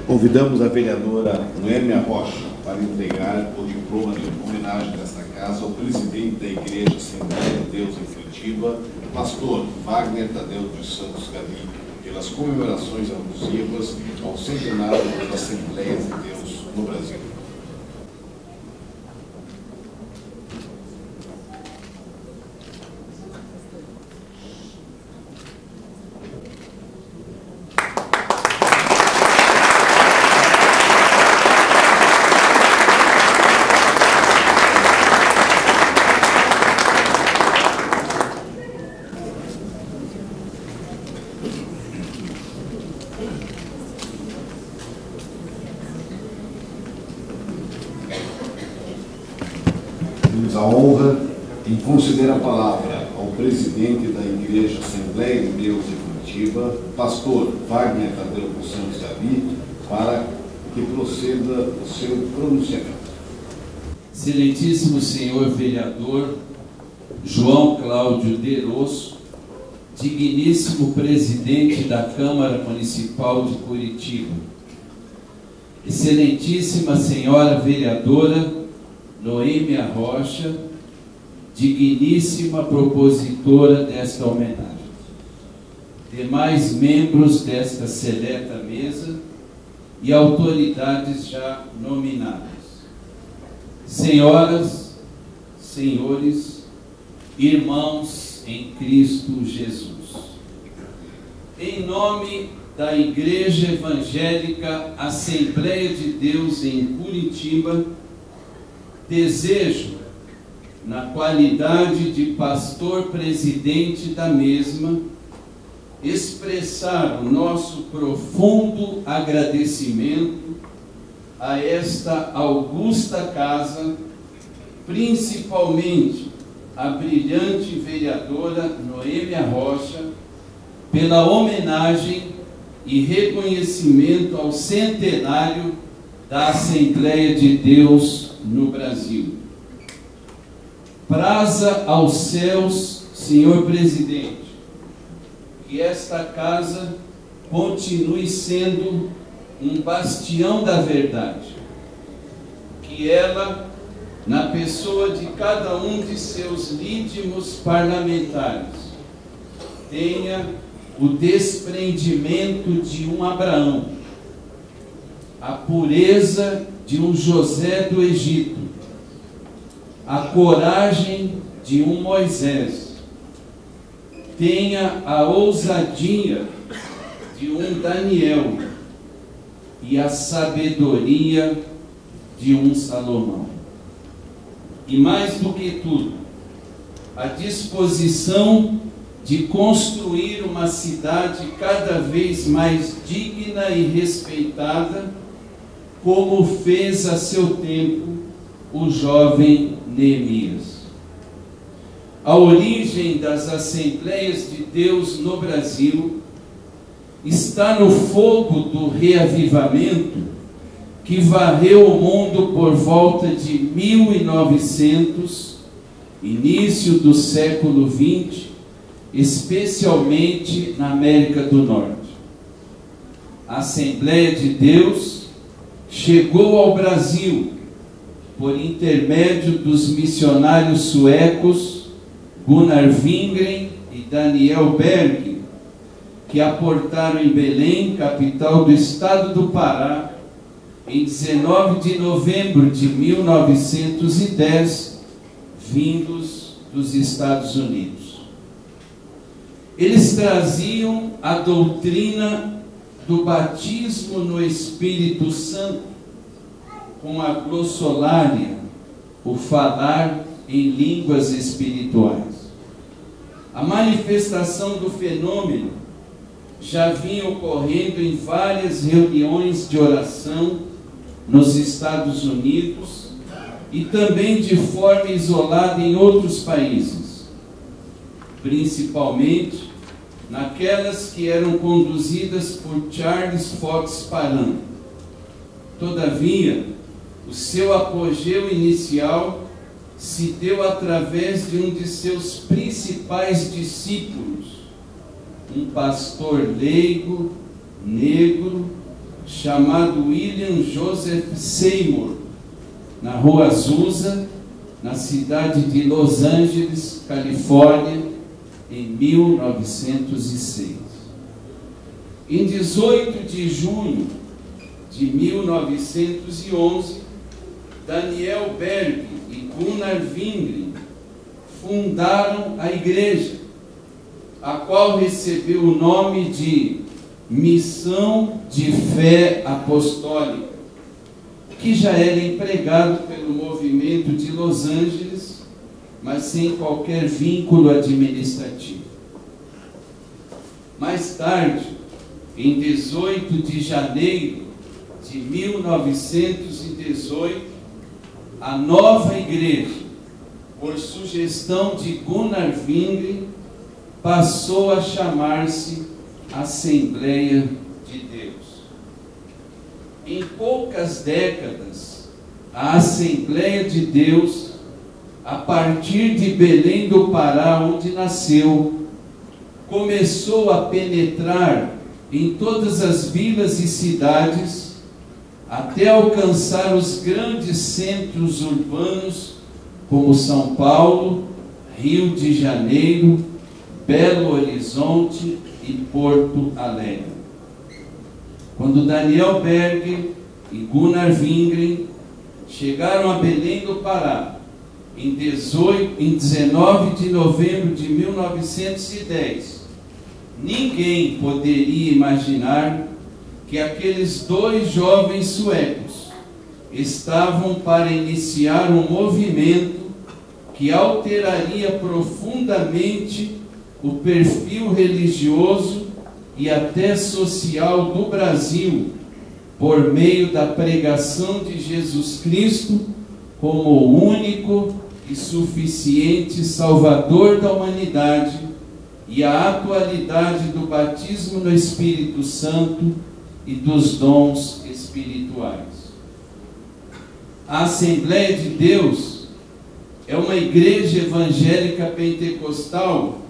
Convidamos a vereadora Noêmia Rocha para entregar o diploma de homenagem desta casa ao presidente da Igreja Assembleia de Deus em Curitiba, pastor Wagner Tadeu dos Santos Gabi, pelas comemorações alusivas ao centenário das Assembleias de Deus no Brasil. Temos a honra em conceder a palavra ao presidente da Igreja Assembleia de Deus em Curitiba, pastor Wagner Tadeu dos Santos Gabi, para que proceda o seu pronunciamento. Excelentíssimo senhor vereador João Cláudio Derosso, digníssimo presidente da Câmara Municipal de Curitiba, excelentíssima senhora vereadora Noêmia Rocha, digníssima propositora desta homenagem, demais membros desta seleta mesa e autoridades já nominadas, senhoras, senhores, irmãos em Cristo Jesus. Em nome da Igreja Evangélica Assembleia de Deus em Curitiba, desejo, na qualidade de pastor presidente da mesma, expressar o nosso profundo agradecimento a esta augusta casa, principalmente a brilhante vereadora Noêmia Rocha, pela homenagem e reconhecimento ao centenário da Assembleia de Deus no Brasil. Praza aos céus, senhor presidente, que esta casa continue sendo um bastião da verdade, que ela, na pessoa de cada um de seus lídimos parlamentares, tenha o desprendimento de um Abraão, a pureza de um José do Egito, a coragem de um Moisés, tenha a ousadia de um Daniel e a sabedoria de um Salomão. E mais do que tudo, a disposição de construir uma cidade cada vez mais digna e respeitada, como fez a seu tempo o jovem Neemias. A origem das Assembleias de Deus no Brasil está no fogo do reavivamento que varreu o mundo por volta de 1900, início do século XX, especialmente na América do Norte. A Assembleia de Deus chegou ao Brasil por intermédio dos missionários suecos Gunnar Wingren e Daniel Berg, que aportaram em Belém, capital do estado do Pará, em 19 de novembro de 1910, vindos dos Estados Unidos. Eles traziam a doutrina do batismo no Espírito Santo, com a glossolária, o falar em línguas espirituais. A manifestação do fenômeno já vinha ocorrendo em várias reuniões de oração nos Estados Unidos e também de forma isolada em outros países, principalmente naquelas que eram conduzidas por Charles Fox Parham. Todavia, o seu apogeu inicial se deu através de um de seus principais discípulos, um pastor leigo, negro, chamado William Joseph Seymour, na Rua Azusa, na cidade de Los Angeles, Califórnia, em 1906. Em 18 de junho de 1911, Daniel Berg e Gunnar Wingren fundaram a igreja, a qual recebeu o nome de Missão de Fé Apostólica, que já era empregado pelo movimento de Los Angeles, mas sem qualquer vínculo administrativo. Mais tarde, em 18 de janeiro de 1918, a nova igreja, por sugestão de Gunnar Wingren, passou a chamar-se Assembleia de Deus. Em poucas décadas, a Assembleia de Deus, a partir de Belém do Pará, onde nasceu, começou a penetrar em todas as vilas e cidades, até alcançar os grandes centros urbanos, como São Paulo, Rio de Janeiro, Belo Horizonte e Porto Alegre. Quando Daniel Berg e Gunnar Wingren chegaram a Belém do Pará, em 19 de novembro de 1910, ninguém poderia imaginar que aqueles dois jovens suecos estavam para iniciar um movimento que alteraria profundamente o perfil religioso e até social do Brasil, por meio da pregação de Jesus Cristo como o único e suficiente Salvador da humanidade, e a atualidade do batismo no Espírito Santo e dos dons espirituais. A Assembleia de Deus é uma igreja evangélica pentecostal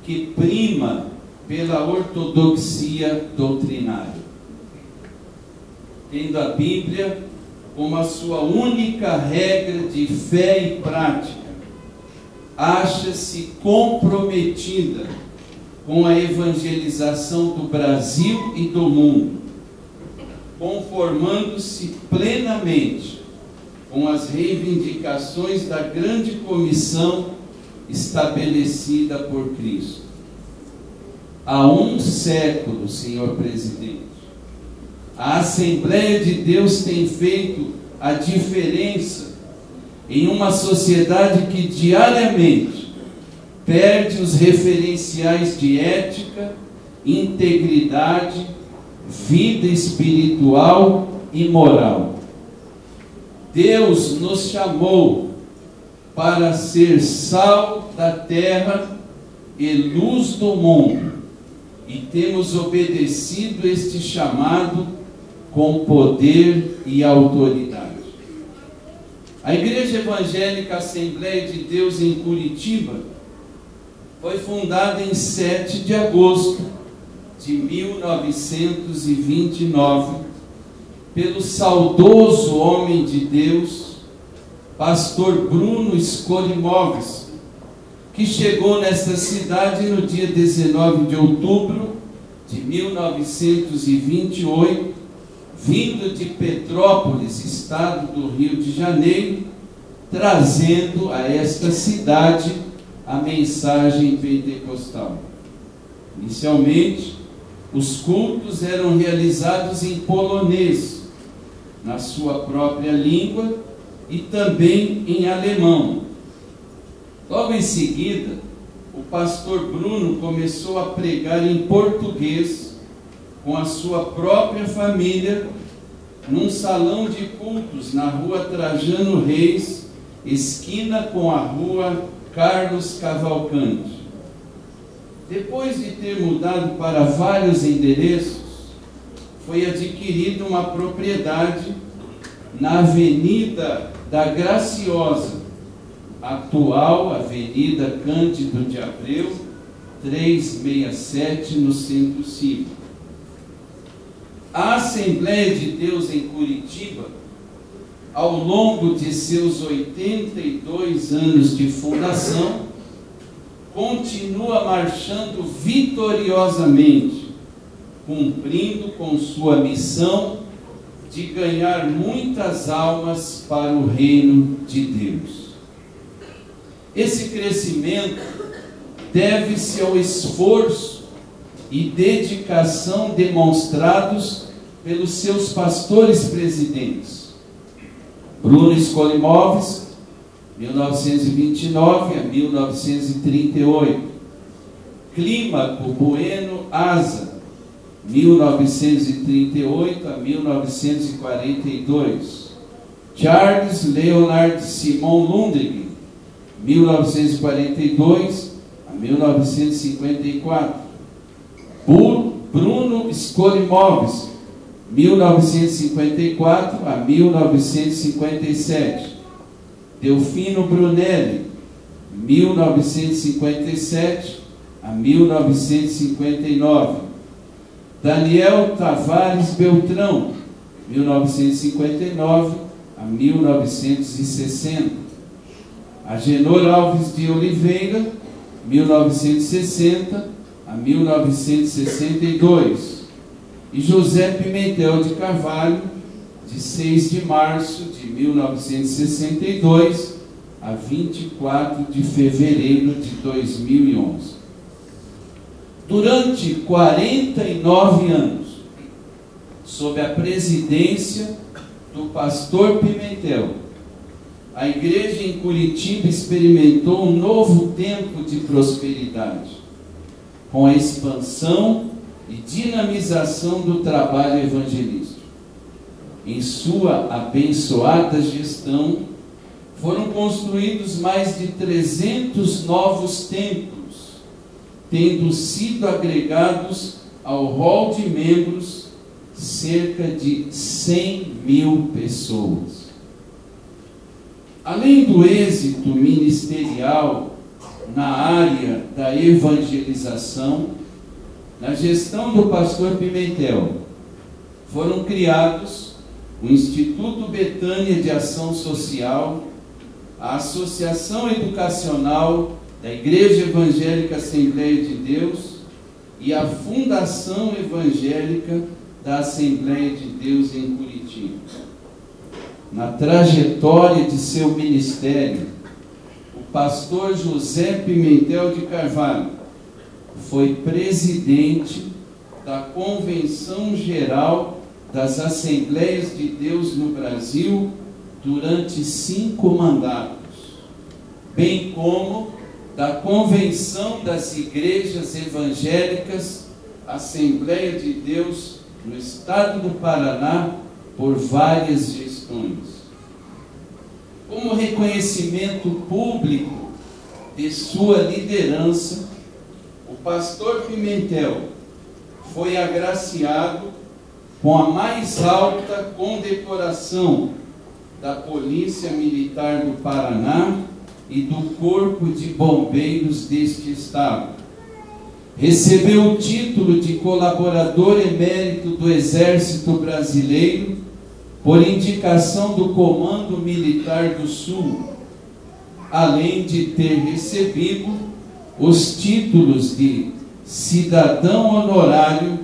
que prima pela ortodoxia doutrinária, tendo a Bíblia como a sua única regra de fé e prática. Acha-se comprometida com a evangelização do Brasil e do mundo, conformando-se plenamente com as reivindicações da grande comissão estabelecida por Cristo. Há um século, senhor presidente, a Assembleia de Deus tem feito a diferença em uma sociedade que diariamente perde os referenciais de ética, integridade, vida espiritual e moral. Deus nos chamou para ser sal da terra e luz do mundo, e temos obedecido este chamado com poder e autoridade. A Igreja Evangélica Assembleia de Deus em Curitiba foi fundada em 7 de agosto de 1929 pelo saudoso homem de Deus, pastor Bruno Skolimowski, que chegou nesta cidade no dia 19 de outubro de 1928, vindo de Petrópolis, estado do Rio de Janeiro, trazendo a esta cidade a mensagem pentecostal. Inicialmente, os cultos eram realizados em polonês, na sua própria língua, e também em alemão. Logo em seguida, o pastor Bruno começou a pregar em português com a sua própria família, num salão de cultos na rua Trajano Reis, esquina com a rua Carlos Cavalcante. Depois de ter mudado para vários endereços, foi adquirida uma propriedade na Avenida da Graciosa, atual Avenida Cândido de Abreu, 367, no Centro Cívico. A Assembleia de Deus em Curitiba, ao longo de seus 82 anos de fundação, continua marchando vitoriosamente, cumprindo com sua missão de ganhar muitas almas para o reino de Deus. Esse crescimento deve-se ao esforço e dedicação demonstrados pelos seus pastores presidentes. Bruno Scolimoves, 1929 a 1938. Clímaco Bueno Asa, 1938 a 1942. Charles Leonard Simon Lundgren, 1942 a 1954. Bruno Scolimoves, 1954 a 1957. Delfino Brunelli, 1957 a 1959. Daniel Tavares Beltrão, 1959 a 1960. Agenor Alves de Oliveira, 1960 a 1962. E José Pimentel de Carvalho, de 6 de março de 1962 a 24 de fevereiro de 2011. Durante 49 anos, sob a presidência do pastor Pimentel, a igreja em Curitiba experimentou um novo tempo de prosperidade, com a expansão e dinamização do trabalho evangelístico. Em sua abençoada gestão, foram construídos mais de 300 novos templos, tendo sido agregados ao rol de membros cerca de 100.000 pessoas. Além do êxito ministerial na área da evangelização, na gestão do pastor Pimentel, foram criados o Instituto Betânia de Ação Social, a Associação Educacional da Igreja Evangélica Assembleia de Deus e a Fundação Evangélica da Assembleia de Deus em Curitiba. Na trajetória de seu ministério, o pastor José Pimentel de Carvalho foi presidente da Convenção Geral das Assembleias de Deus no Brasil durante 5 mandatos, bem como da Convenção das Igrejas Evangélicas Assembleia de Deus no estado do Paraná por várias gestões. Como reconhecimento público de sua liderança, o pastor Pimentel foi agraciado com a mais alta condecoração da Polícia Militar do Paraná e do Corpo de Bombeiros deste estado. Recebeu o título de colaborador emérito do Exército Brasileiro por indicação do Comando Militar do Sul, além de ter recebido os títulos de cidadão honorário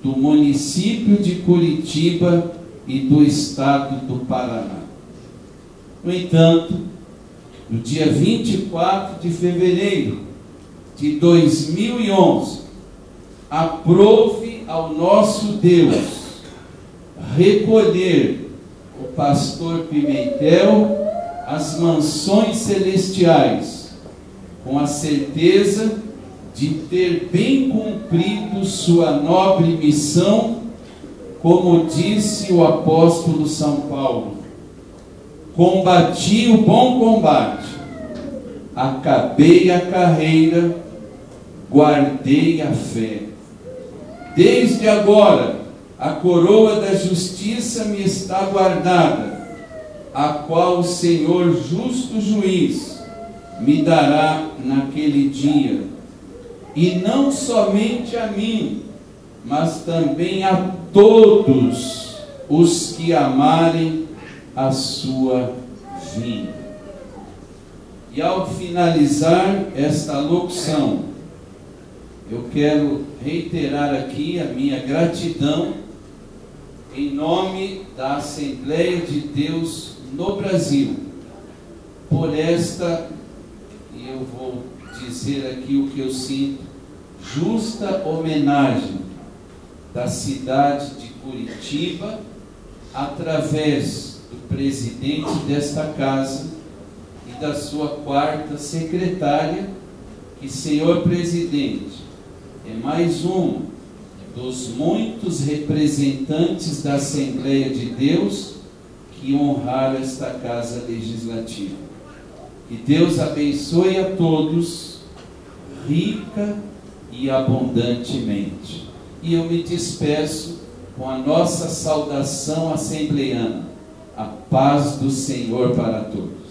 do município de Curitiba e do estado do Paraná. No entanto, no dia 24 de fevereiro de 2011, aprove ao nosso Deus recolher o pastor Pimentel às mansões celestiais, com a certeza de ter bem cumprido sua nobre missão, como disse o apóstolo São Paulo: combati o bom combate, acabei a carreira, guardei a fé. Desde agora, a coroa da justiça me está guardada, a qual o Senhor justo juiz me dará naquele dia. E não somente a mim, mas também a todos os que amarem a sua vinda. E ao finalizar esta locução, eu quero reiterar aqui a minha gratidão em nome da Assembleia de Deus no Brasil, por esta, e eu vou dizer aqui o que eu sinto, justa homenagem da cidade de Curitiba, através do presidente desta casa e da sua quarta secretária, que, senhor presidente, é mais um dos muitos representantes da Assembleia de Deus que honraram esta casa legislativa. Que Deus abençoe a todos, rica e abundantemente. E eu me despeço com a nossa saudação assembleiana. A paz do Senhor para todos.